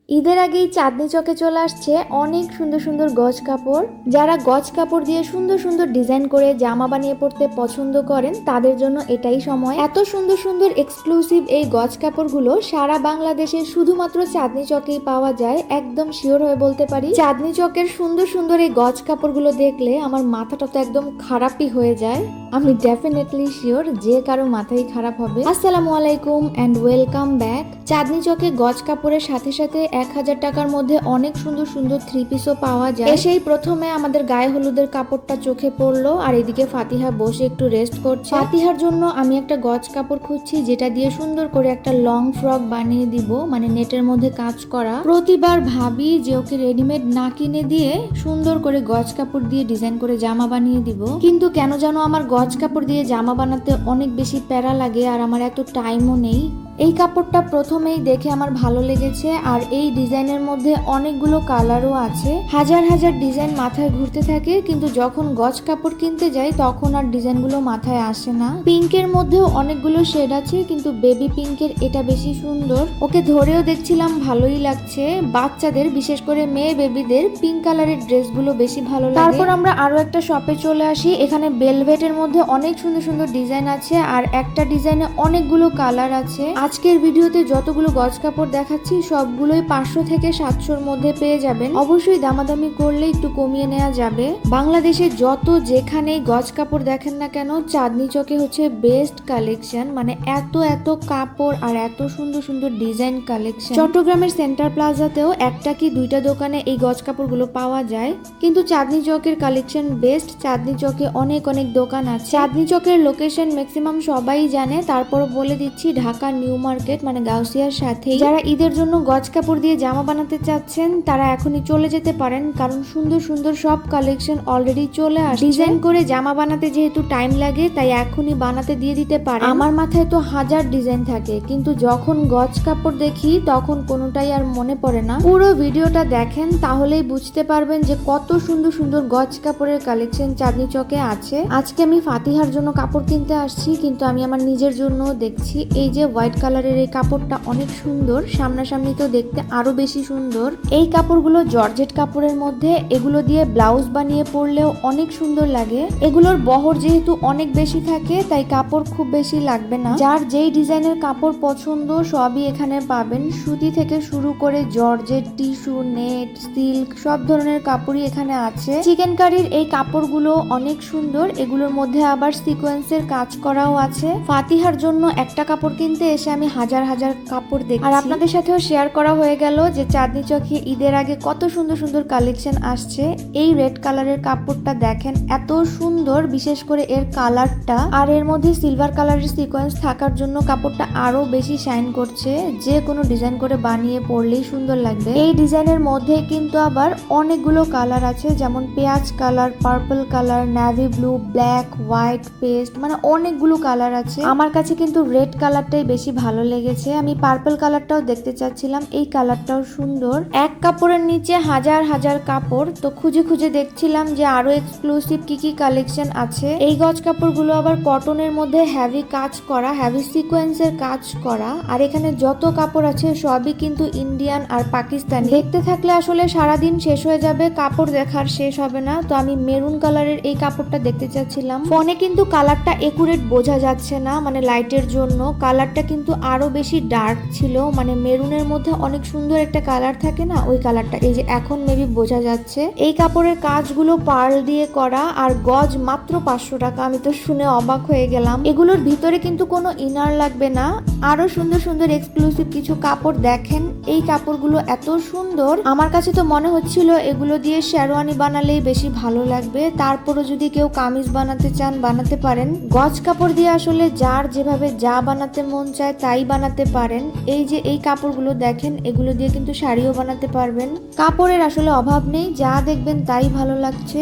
ঈদের আগেই চাঁদনি চকে চলে আসছে অনেক সুন্দর সুন্দর গজ কাপড়। যারা গজ কাপড় দিয়ে সুন্দর সুন্দর ডিজাইন করে জামা বানিয়ে পড়তে পছন্দ করেন তাদের জন্য এটাই সময়। এত সুন্দর সুন্দর এক্সক্লুসিভ এই গজ কাপড়গুলো সারা বাংলাদেশে শুধুমাত্র চাঁদনি চকেই পাওয়া যায়। একদম শিওর হয়ে বলতে পারি, চাঁদনি চকের সুন্দর সুন্দর এই গজ কাপড়গুলো দেখলে আমার মাথাটা তো একদম খারাপই হয়ে যায়। আমি ডেফিনেটলি শিওর যে কারো মাথাই খারাপ হবে। আসসালামু আলাইকুম এন্ড ওয়েলকাম ব্যাক। চাঁদনি চকে গজ কাপড়ের সাথে সাথে 1000 টাকার মধ্যে অনেক সুন্দর সুন্দর থ্রি পিসও পাওয়া যায়। এসেই প্রথমে আমাদের গায়ে হলুদের কাপড়টা চোখে পড়লো, আর এদিকে ফাতিহা বসে একটু রেস্ট করছে। ফাতিহার জন্য আমি একটা গজ কাপড় খুঁজছি যেটা দিয়ে সুন্দর করে একটা লং ফ্রক বানিয়ে দিব, মানে নেটের মধ্যে কাজ করা। প্রতিবার ভাবি যে ওকে রেডিমেড না কিনে দিয়ে সুন্দর করে গজ কাপড় দিয়ে ডিজাইন করে জামা বানিয়ে দিব, কিন্তু কেন যেন আমার গজ কাপড় দিয়ে জামা বানাতে অনেক বেশি প্যারা লাগে আর আমার এত টাইমও নেই। এই কাপড়টা প্রথমেই দেখে আমার ভালো লেগেছে, আর এই ডিজাইনের মধ্যে অনেকগুলো কালারও আছে। হাজার হাজার ডিজাইন মাথায় ঘুরতে থাকে, কিন্তু যখন গজ কাপড় কিনতে যাই তখন আর ডিজাইনগুলো মাথায় আসে না। পিঙ্কের মধ্যেও অনেকগুলো শেড আছে, কিন্তু বেবি পিঙ্কের এটা বেশি সুন্দর। ওকে ধরেও দেখছিলাম ভালোই লাগছে। বাচ্চাদের, বিশেষ করে মেয়ে বেবিদের পিঙ্ক কালারের ড্রেসগুলো বেশি ভালো লাগে। তারপর আমরা আরো একটা শপে চলে আসি। এখানে বেলভেটের মধ্যে অনেক সুন্দর সুন্দর ডিজাইন আছে, আর একটা ডিজাইনে অনেকগুলো কালার আছে। আজকের ভিডিওতে যতগুলো গজ কাপড় দেখাচ্ছি সবগুলোই 500 থেকে 700-র মধ্যে পেয়ে যাবেন। অবশ্যই দামাদামি করলে একটু কমিয়ে নেওয়া যাবে। বাংলাদেশে যত যেখানেই গজ কাপড় দেখেন না কেন, চাঁদনি চকে হচ্ছে বেস্ট কালেকশন। মানে এত এত কাপড় আর এত সুন্দর সুন্দর ডিজাইন কালেকশন। চট্টগ্রামের সেন্টার প্লাজাতেও একটা কি দুইটা দোকানে এই গজ কাপড়গুলো পাওয়া যায়, কিন্তু চাঁদনি চকের কালেকশন বেস্ট। চাঁদনি চকে অনেক অনেক দোকান আছে। চাঁদনি চকের লোকেশন ম্যাক্সিমাম সবাই জানে, তারপর বলে দিচ্ছি, ঢাকা নিউ মার্কেট মানে গাউসিয়ার সাথে। যারা ঈদের জন্য গজ কাপড় দিয়ে জামা বানাতে চাচ্ছেন তারা এখনই চলে যেতে পারেন, কারণ সুন্দর সুন্দর সব কালেকশন অলরেডি চলে আসছে। ডিজাইন করে জামা বানাতে যেহেতু টাইম লাগে, তাই এখনই বানাতে দিয়ে দিতে পারেন। আমার মাথায় তো হাজার ডিজাইন থাকে, কিন্তু যখন গজ কাপড় দেখি তখন কোনোটাই আর মনে পড়ে না। পুরো ভিডিওটা দেখেন, তাহলেই বুঝতে পারবেন যে কত সুন্দর সুন্দর গজ কাপড়ের কালেকশন চাঁদনি চকে আছে। আজকে আমি ফাতিহার জন্য কাপড় কিনতে আসছি, কিন্তু আমি আমার নিজের জন্য দেখছি। এই যে হোয়াইট কালারের এই কাপড়টা অনেক সুন্দর, সামনাসামনি তো দেখতে আরো বেশি সুন্দর। এই কাপড়গুলো জর্জেট কাপড়ের মধ্যে, এগুলো দিয়ে ব্লাউজ বানিয়ে পরলেও অনেক সুন্দর লাগে। এগুলোর বহর যেহেতু অনেক বেশি থাকে, তাই কাপড় খুব বেশি লাগবে না। যার যেই ডিজাইনের কাপড় পছন্দ সবই এখানে পাবেন। সুতি থেকে শুরু করে জর্জেট, টিস্যু, নেট, সিল্ক সব ধরনের কাপড়ই এখানে আছে। চিকেন কারির এই কাপড়গুলো অনেক সুন্দর, এগুলোর মধ্যে আবার সিকোয়েন্সের কাজ করাও আছে। ফাতিহার জন্য একটা কাপড় কিনতে এসে আমি হাজার হাজার কাপড় দেখি, আর আপনাদের সাথেও শেয়ার করা হয়ে গেল যে চাঁদনি চকে ঈদের আগে কত সুন্দর সুন্দর কালেকশন আসছে। এই রেড কালারের কাপড়টা দেখেন, এত সুন্দর, বিশেষ করে এর কালারটা, আর এর মধ্যে সিলভার কালারের সিকোয়েন্স থাকার জন্য কাপড়টা আরো বেশি শাইন করছে। যে কোনো ডিজাইন করে বানিয়ে পরলেই সুন্দর লাগবে। এই ডিজাইনের মধ্যে কিন্তু আবার অনেকগুলো কালার আছে, যেমন পেঁয়াজ colour, purple colour, navy blue, black, white, paste, মানে অনেকগুলো কালার আছে। আমার কাছে কিন্তু রেড কালারটাই বেশি ভালো লেগেছে। আমি পার্পল কালারটাও দেখতে চাচ্ছিলাম, এই কালারটাও সুন্দর। এক কাপড়ের নিচে হাজার হাজার কাপড়, তো খুঁজে খুঁজে দেখছিলাম যে আরো এক্সক্লুসিভ কি কি কালেকশন আছে। এই গজ কাপড়গুলো আবার কটনের মধ্যে হেভি কাজ করা, হেভি সিকোয়েন্সের কাজ করা, আর এখানে যত কাপড় আছে সবই কিন্তু ইন্ডিয়ান আর পাকিস্তানি। দেখতে থাকলে আসলে সারাদিন শেষ হয়ে যাবে, কাপড় দেখার শেষ হবে না। তো আমি মেরুন কালারের এই কাপড়টা দেখতে চাচ্ছিলাম। ফোনে কিন্তু কালারটা একুরেট বোঝা যাচ্ছে না, মানে লাইটের জন্য কালারটা কিন্তু আরো বেশি ডার্ক ছিল। মানে মেরুনের মধ্যে অনেক সুন্দর একটা কালার থাকে না, ওই কালারটা এই যে এখন মেবি বোঝা যাচ্ছে। এই কাপড়ের কাজগুলো পার্ল দিয়ে করা, আর গজ মাত্র 500 টাকা। আমি তো শুনে অবাক হয়ে গেলাম। এগুলোর ভিতরে কিন্তু কোনো ইনার লাগবে না। আরো সুন্দর সুন্দর এক্সক্লুসিভ কিছু কাপড় দেখেন। এই কাপড়গুলো এত সুন্দর, আমার কাছে তো মনে হচ্ছিল এগুলো দিয়ে শেরওয়ানি বানালেই বেশি ভালো লাগবে। তারপরও যদি কেউ কামিজ বানাতে চান বানাতে পারেন। গজ কাপড় দিয়ে আসলে যার যেভাবে যা বানাতে মন চায় তাই বানাতে পারেন। এই যে এই কাপড়গুলো দেখেন, এগুলো দিয়ে কিন্তু শাড়িও বানাতে পারবেন। কাপড়ের আসলে অভাব নেই, যা দেখবেন তাই ভালো লাগছে।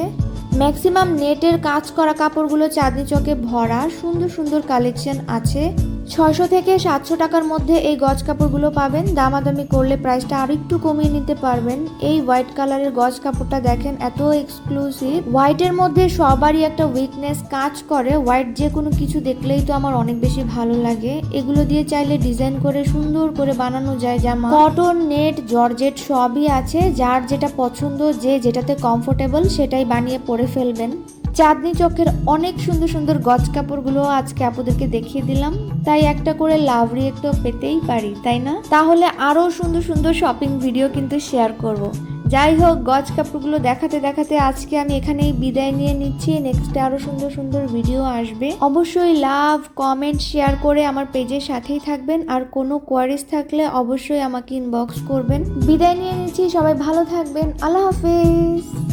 ম্যাক্সিমাম নেটের কাজ করা কাপড়গুলো চাঁদনি চকে ভরা, সুন্দর সুন্দর কালেকশন আছে। 600 থেকে 700 টাকার মধ্যে এই গজ কাপড়গুলো পাবেন। দামাদামি করলে প্রাইসটা আরো একটু কমিয়ে নিতে পারবেন। এই হোয়াইট কালারের গজ কাপড়টা দেখেন, এত এক্সক্লুসিভ। হোয়াইটের মধ্যে সবারই একটা উইকনেস কাজ করে, হোয়াইট যে কোনো কিছু দেখলেই তো আমার অনেক বেশি ভালো লাগে। এগুলো দিয়ে চাইলে ডিজাইন করে সুন্দর করে বানানো যায় জামা। কটন, নেট, জর্জেট সবই আছে, যার যেটা পছন্দ, যে যেটাতে কমফোর্টেবল সেটাই বানিয়ে পরে ফেলবেন। চাঁদনি চকের অনেক সুন্দর সুন্দর গজ কাপড়গুলো আজকে আপুদেরকে দেখিয়ে দিলাম, তাই একটা করে লাভ রিয়েক্ট পেতেই পারি, তাই না? তাহলে আরো সুন্দর সুন্দর শপিং ভিডিও কিন্তু শেয়ার করব। যাই হোক, গজ কাপড়গুলো দেখাতে দেখাতে আজকে আমি এখানেই বিদায় নিয়ে নিচ্ছি। নেক্সটে আরো সুন্দর সুন্দর ভিডিও আসবে। অবশ্যই লাভ, কমেন্ট, শেয়ার করে আমার পেজের সাথেই থাকবেন। আর কোনো কোয়ারিজ থাকলে অবশ্যই আমাকে ইনবক্স করবেন। বিদায় নিয়ে নিচ্ছি, সবাই ভালো থাকবেন। আল্লাহ হাফেজ।